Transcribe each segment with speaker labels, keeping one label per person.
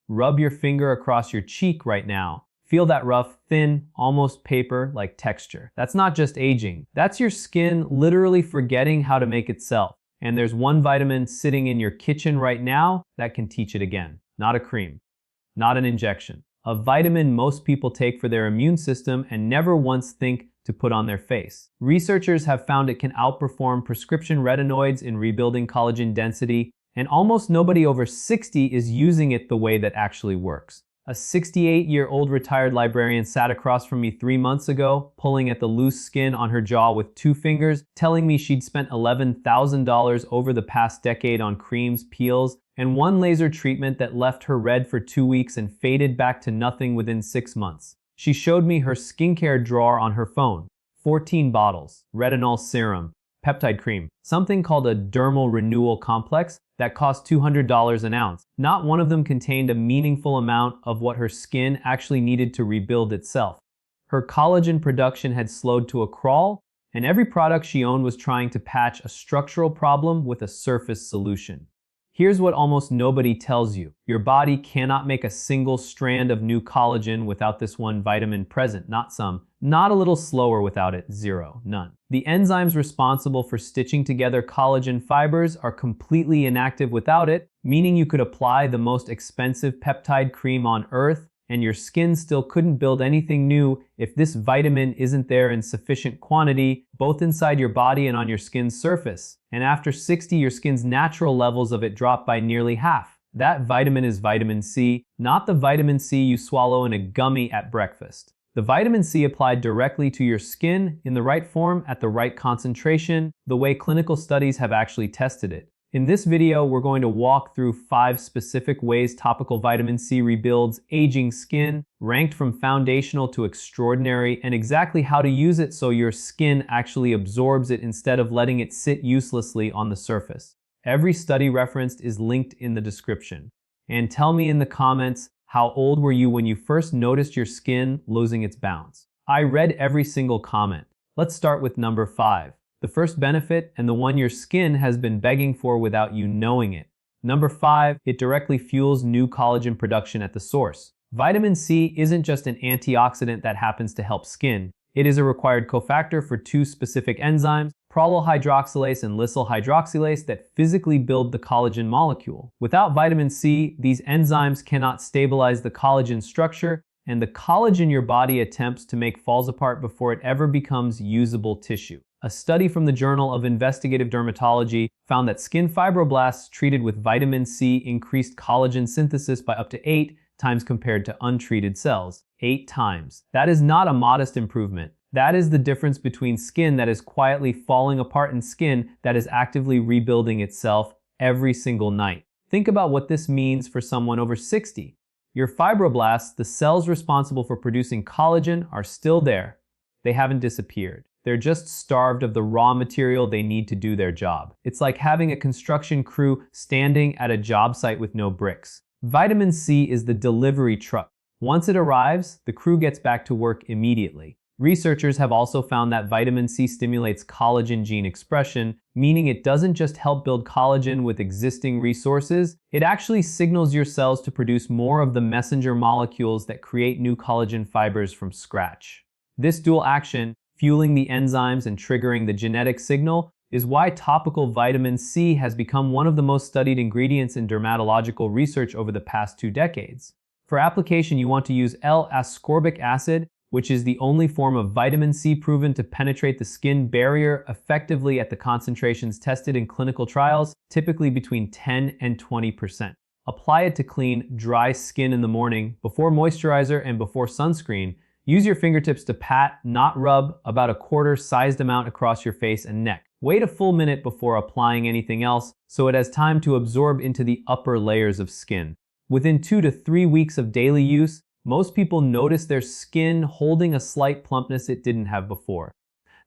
Speaker 1: Rub your finger across your cheek right now. Feel that rough, thin, almost paper-like texture. That's not just aging. That's your skin literally forgetting how to make itself. And there's one vitamin sitting in your kitchen right now that can teach it again. Not a cream, not an injection. A vitamin most people take for their immune system and never once think to put on their face. Researchers have found it can outperform prescription retinoids in rebuilding collagen density, and almost nobody over 60 is using it the way that actually works. A 68-year-old retired librarian sat across from me 3 months ago, pulling at the loose skin on her jaw with 2 fingers, telling me she'd spent $11,000 over the past decade on creams, peels, and one laser treatment that left her red for 2 weeks and faded back to nothing within 6 months. She showed me her skincare drawer on her phone. 14 bottles, retinol serum, peptide cream, something called a dermal renewal complex that cost $200 an ounce. Not one of them contained a meaningful amount of what her skin actually needed to rebuild itself. Her collagen production had slowed to a crawl, and every product she owned was trying to patch a structural problem with a surface solution. Here's what almost nobody tells you. Your body cannot make a single strand of new collagen without this one vitamin present. Not some, not a little slower without it, zero, none. The enzymes responsible for stitching together collagen fibers are completely inactive without it, meaning you could apply the most expensive peptide cream on earth and your skin still couldn't build anything new if this vitamin isn't there in sufficient quantity, both inside your body and on your skin's surface. And after 60, your skin's natural levels of it drop by nearly half. That vitamin is vitamin C, not the vitamin C you swallow in a gummy at breakfast. The vitamin C applied directly to your skin in the right form at the right concentration, the way clinical studies have actually tested it. In this video, we're going to walk through 5 specific ways topical vitamin C rebuilds aging skin, ranked from foundational to extraordinary, and exactly how to use it so your skin actually absorbs it instead of letting it sit uselessly on the surface. Every study referenced is linked in the description. And tell me in the comments, how old were you when you first noticed your skin losing its bounce? I read every single comment. Let's start with number 5. The first benefit, and the one your skin has been begging for without you knowing it. Number 5, it directly fuels new collagen production at the source. Vitamin C isn't just an antioxidant that happens to help skin. It is a required cofactor for 2 specific enzymes, prolyl hydroxylase and lysyl hydroxylase, that physically build the collagen molecule. Without vitamin C, these enzymes cannot stabilize the collagen structure, and the collagen your body attempts to make falls apart before it ever becomes usable tissue. A study from the Journal of Investigative Dermatology found that skin fibroblasts treated with vitamin C increased collagen synthesis by up to 8 times compared to untreated cells. 8 times. That is not a modest improvement. That is the difference between skin that is quietly falling apart and skin that is actively rebuilding itself every single night. Think about what this means for someone over 60. Your fibroblasts, the cells responsible for producing collagen, are still there. They haven't disappeared. They're just starved of the raw material they need to do their job. It's like having a construction crew standing at a job site with no bricks. Vitamin C is the delivery truck. Once it arrives, the crew gets back to work immediately. Researchers have also found that vitamin C stimulates collagen gene expression, meaning it doesn't just help build collagen with existing resources, it actually signals your cells to produce more of the messenger molecules that create new collagen fibers from scratch. This dual action, fueling the enzymes and triggering the genetic signal, is why topical vitamin C has become one of the most studied ingredients in dermatological research over the past 2 decades. For application, you want to use L-ascorbic acid, which is the only form of vitamin C proven to penetrate the skin barrier effectively at the concentrations tested in clinical trials, typically between 10 and 20%. Apply it to clean, dry skin in the morning, before moisturizer and before sunscreen. Use your fingertips to pat, not rub, about a quarter-sized amount across your face and neck. Wait a full minute before applying anything else so it has time to absorb into the upper layers of skin. Within 2 to 3 weeks of daily use, most people notice their skin holding a slight plumpness it didn't have before.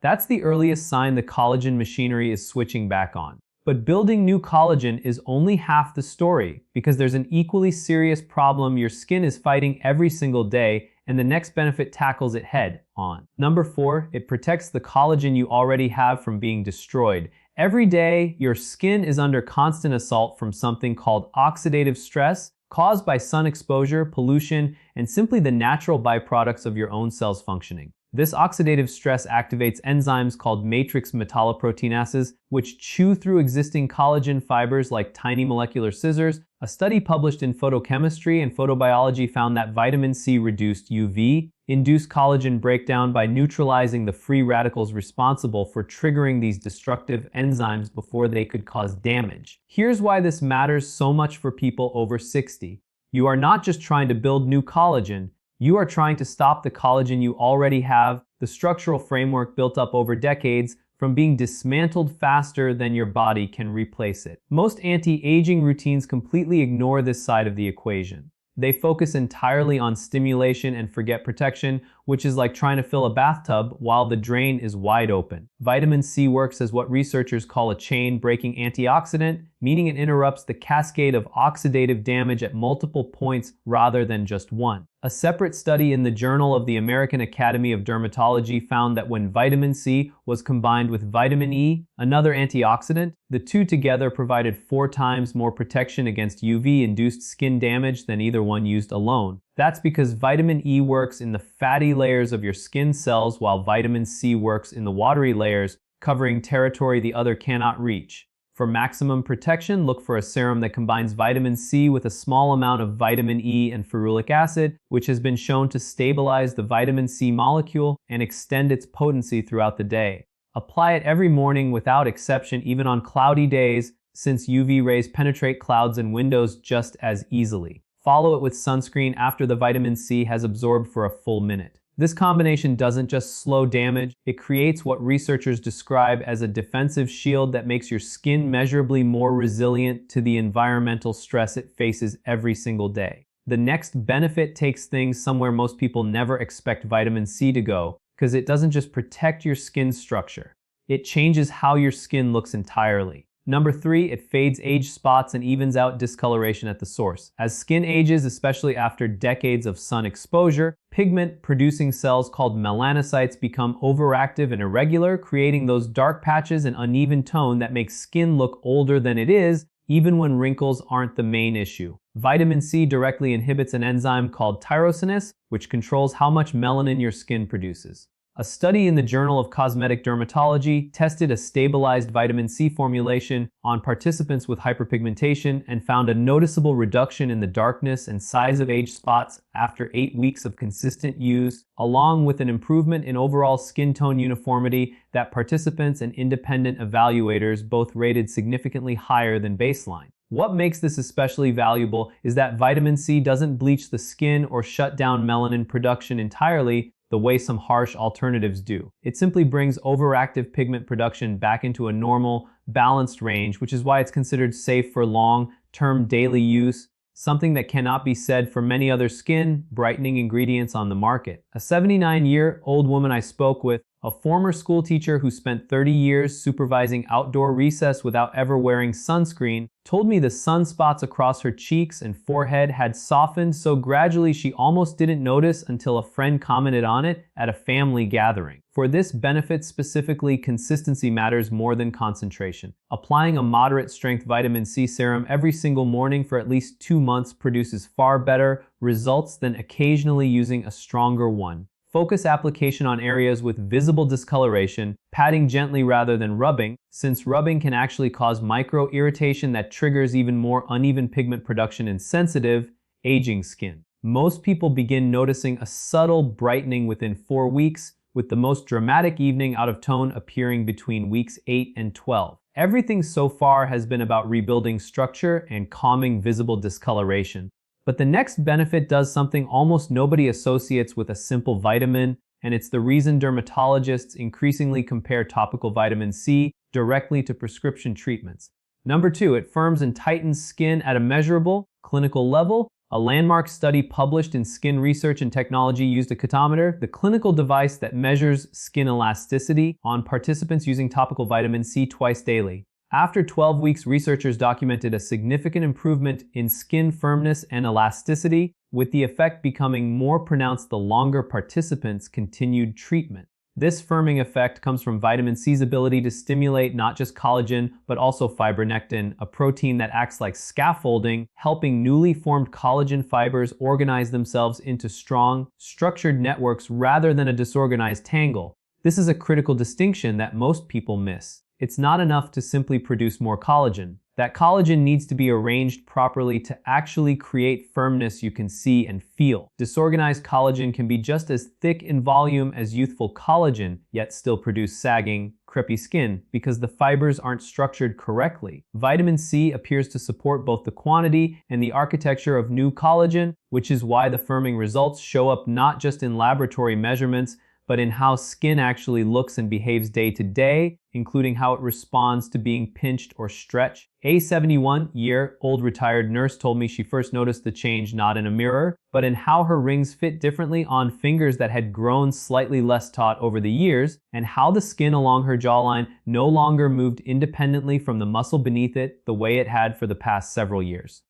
Speaker 1: That's the earliest sign the collagen machinery is switching back on. But building new collagen is only half the story, because there's an equally serious problem your skin is fighting every single day, and the next benefit tackles it head on. Number 4, it protects the collagen you already have from being destroyed. Every day, your skin is under constant assault from something called oxidative stress, caused by sun exposure, pollution, and simply the natural byproducts of your own cells functioning. This oxidative stress activates enzymes called matrix metalloproteinases, which chew through existing collagen fibers like tiny molecular scissors. A study published in Photochemistry and Photobiology found that vitamin C reduced UV-induced collagen breakdown by neutralizing the free radicals responsible for triggering these destructive enzymes before they could cause damage. Here's why this matters so much for people over 60. You are not just trying to build new collagen, you are trying to stop the collagen you already have, the structural framework built up over decades, from being dismantled faster than your body can replace it. Most anti-aging routines completely ignore this side of the equation. They focus entirely on stimulation and forget protection, which is like trying to fill a bathtub while the drain is wide open. Vitamin C works as what researchers call a chain-breaking antioxidant, meaning it interrupts the cascade of oxidative damage at multiple points rather than just one. A separate study in the Journal of the American Academy of Dermatology found that when vitamin C was combined with vitamin E, another antioxidant, the two together provided 4 times more protection against UV-induced skin damage than either one used alone. That's because vitamin E works in the fatty layers of your skin cells while vitamin C works in the watery layers, covering territory the other cannot reach. For maximum protection, look for a serum that combines vitamin C with a small amount of vitamin E and ferulic acid, which has been shown to stabilize the vitamin C molecule and extend its potency throughout the day. Apply it every morning without exception, even on cloudy days, since UV rays penetrate clouds and windows just as easily. Follow it with sunscreen after the vitamin C has absorbed for a full minute. This combination doesn't just slow damage, it creates what researchers describe as a defensive shield that makes your skin measurably more resilient to the environmental stress it faces every single day. The next benefit takes things somewhere most people never expect vitamin C to go, because it doesn't just protect your skin structure. It changes how your skin looks entirely. Number 3, it fades age spots and evens out discoloration at the source. As skin ages, especially after decades of sun exposure, pigment-producing cells called melanocytes become overactive and irregular, creating those dark patches and uneven tone that make skin look older than it is, even when wrinkles aren't the main issue. Vitamin C directly inhibits an enzyme called tyrosinase, which controls how much melanin your skin produces. A study in the Journal of Cosmetic Dermatology tested a stabilized vitamin C formulation on participants with hyperpigmentation and found a noticeable reduction in the darkness and size of age spots after 8 weeks of consistent use, along with an improvement in overall skin tone uniformity that participants and independent evaluators both rated significantly higher than baseline. What makes this especially valuable is that vitamin C doesn't bleach the skin or shut down melanin production entirely, the way some harsh alternatives do. It simply brings overactive pigment production back into a normal, balanced range, which is why it's considered safe for long-term daily use, something that cannot be said for many other skin brightening ingredients on the market. A 79-year-old woman I spoke with, a former school teacher who spent 30 years supervising outdoor recess without ever wearing sunscreen, told me the sunspots across her cheeks and forehead had softened so gradually she almost didn't notice until a friend commented on it at a family gathering. For this benefit specifically, consistency matters more than concentration. Applying a moderate strength vitamin C serum every single morning for at least 2 months produces far better results than occasionally using a stronger one. Focus application on areas with visible discoloration, patting gently rather than rubbing, since rubbing can actually cause micro-irritation that triggers even more uneven pigment production in sensitive, aging skin. Most people begin noticing a subtle brightening within 4 weeks, with the most dramatic evening out of tone appearing between weeks 8 and 12. Everything so far has been about rebuilding structure and calming visible discoloration. But the next benefit does something almost nobody associates with a simple vitamin, and it's the reason dermatologists increasingly compare topical vitamin C directly to prescription treatments. Number 2, it firms and tightens skin at a measurable, clinical level. A landmark study published in Skin Research and Technology used a cutometer, the clinical device that measures skin elasticity, on participants using topical vitamin C twice daily. After 12 weeks, researchers documented a significant improvement in skin firmness and elasticity, with the effect becoming more pronounced the longer participants continued treatment. This firming effect comes from vitamin C's ability to stimulate not just collagen, but also fibronectin, a protein that acts like scaffolding, helping newly formed collagen fibers organize themselves into strong, structured networks rather than a disorganized tangle. This is a critical distinction that most people miss. It's not enough to simply produce more collagen. That collagen needs to be arranged properly to actually create firmness you can see and feel. Disorganized collagen can be just as thick in volume as youthful collagen, yet still produce sagging, crepey skin because the fibers aren't structured correctly. Vitamin C appears to support both the quantity and the architecture of new collagen, which is why the firming results show up not just in laboratory measurements, but in how skin actually looks and behaves day to day, including how it responds to being pinched or stretched. A 71-year-old retired nurse told me she first noticed the change not in a mirror, but in how her rings fit differently on fingers that had grown slightly less taut over the years, and how the skin along her jawline no longer moved independently from the muscle beneath it the way it had for the past several years.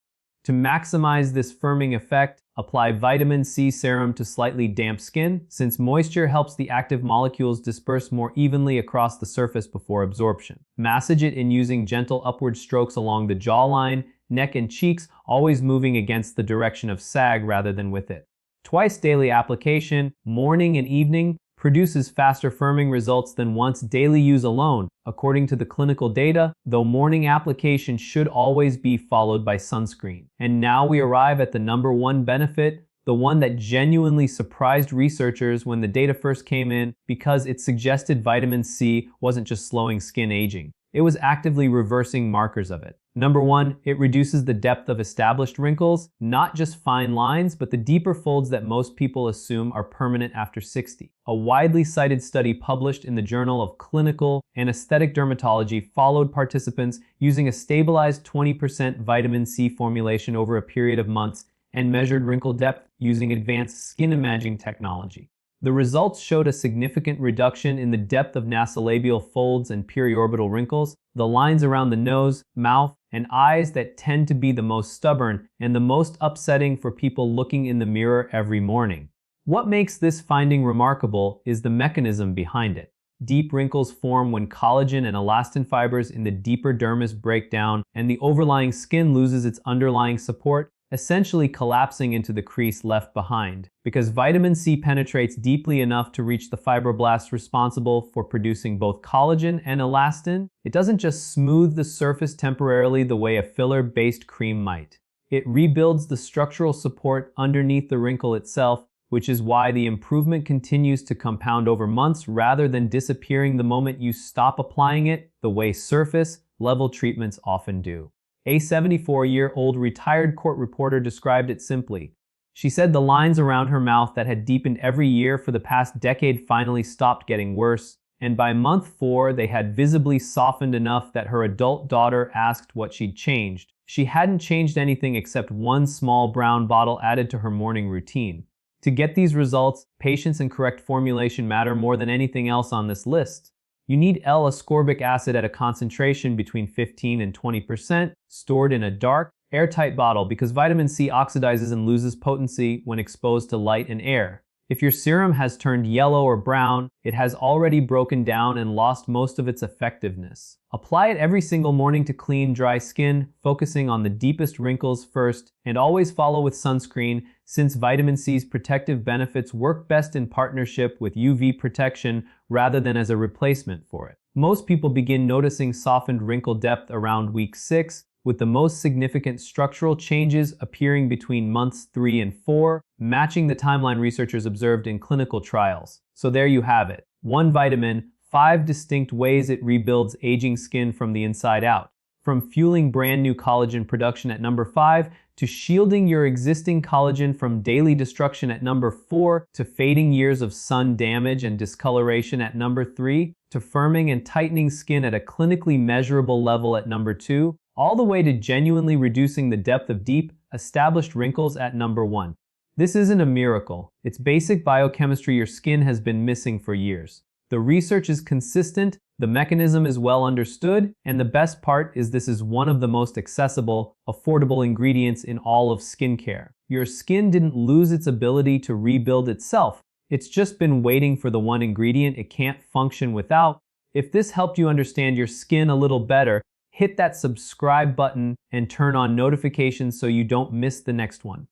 Speaker 1: To maximize this firming effect, apply vitamin C serum to slightly damp skin, since moisture helps the active molecules disperse more evenly across the surface before absorption. Massage it in using gentle upward strokes along the jawline, neck, and cheeks, always moving against the direction of sag rather than with it. Twice daily application, morning and evening, produces faster firming results than once daily use alone, according to the clinical data, though morning application should always be followed by sunscreen. And now we arrive at the number one benefit, the one that genuinely surprised researchers when the data first came in, because it suggested vitamin C wasn't just slowing skin aging. It was actively reversing markers of it. Number one, it reduces the depth of established wrinkles, not just fine lines, but the deeper folds that most people assume are permanent after 60. A widely cited study published in the Journal of Clinical and Aesthetic Dermatology followed participants using a stabilized 20% vitamin C formulation over a period of months and measured wrinkle depth using advanced skin imaging technology. The results showed a significant reduction in the depth of nasolabial folds and periorbital wrinkles, the lines around the nose, mouth, and eyes that tend to be the most stubborn and the most upsetting for people looking in the mirror every morning. What makes this finding remarkable is the mechanism behind it. Deep wrinkles form when collagen and elastin fibers in the deeper dermis break down and the overlying skin loses its underlying support, essentially collapsing into the crease left behind. Because vitamin C penetrates deeply enough to reach the fibroblasts responsible for producing both collagen and elastin, it doesn't just smooth the surface temporarily the way a filler-based cream might. It rebuilds the structural support underneath the wrinkle itself, which is why the improvement continues to compound over months rather than disappearing the moment you stop applying it, the way surface-level treatments often do. A 74-year-old retired court reporter described it simply. She said the lines around her mouth that had deepened every year for the past decade finally stopped getting worse, and by month 4 they had visibly softened enough that her adult daughter asked what she'd changed. She hadn't changed anything except one small brown bottle added to her morning routine. To get these results, patience and correct formulation matter more than anything else on this list. You need L-ascorbic acid at a concentration between 15 and 20%, stored in a dark, airtight bottle because vitamin C oxidizes and loses potency when exposed to light and air. If your serum has turned yellow or brown, it has already broken down and lost most of its effectiveness. Apply it every single morning to clean, dry skin, focusing on the deepest wrinkles first, and always follow with sunscreen, since vitamin C's protective benefits work best in partnership with UV protection rather than as a replacement for it. Most people begin noticing softened wrinkle depth around week 6, with the most significant structural changes appearing between months 3 and 4, matching the timeline researchers observed in clinical trials. So there you have it. One vitamin, 5 distinct ways it rebuilds aging skin from the inside out. From fueling brand new collagen production at number 5, to shielding your existing collagen from daily destruction at number 4, to fading years of sun damage and discoloration at number 3, to firming and tightening skin at a clinically measurable level at number 2, all the way to genuinely reducing the depth of deep, established wrinkles at number 1. This isn't a miracle. It's basic biochemistry your skin has been missing for years. The research is consistent, the mechanism is well understood, and the best part is this is one of the most accessible, affordable ingredients in all of skincare. Your skin didn't lose its ability to rebuild itself. It's just been waiting for the one ingredient it can't function without. If this helped you understand your skin a little better, hit that subscribe button and turn on notifications so you don't miss the next one.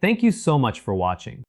Speaker 1: Thank you so much for watching.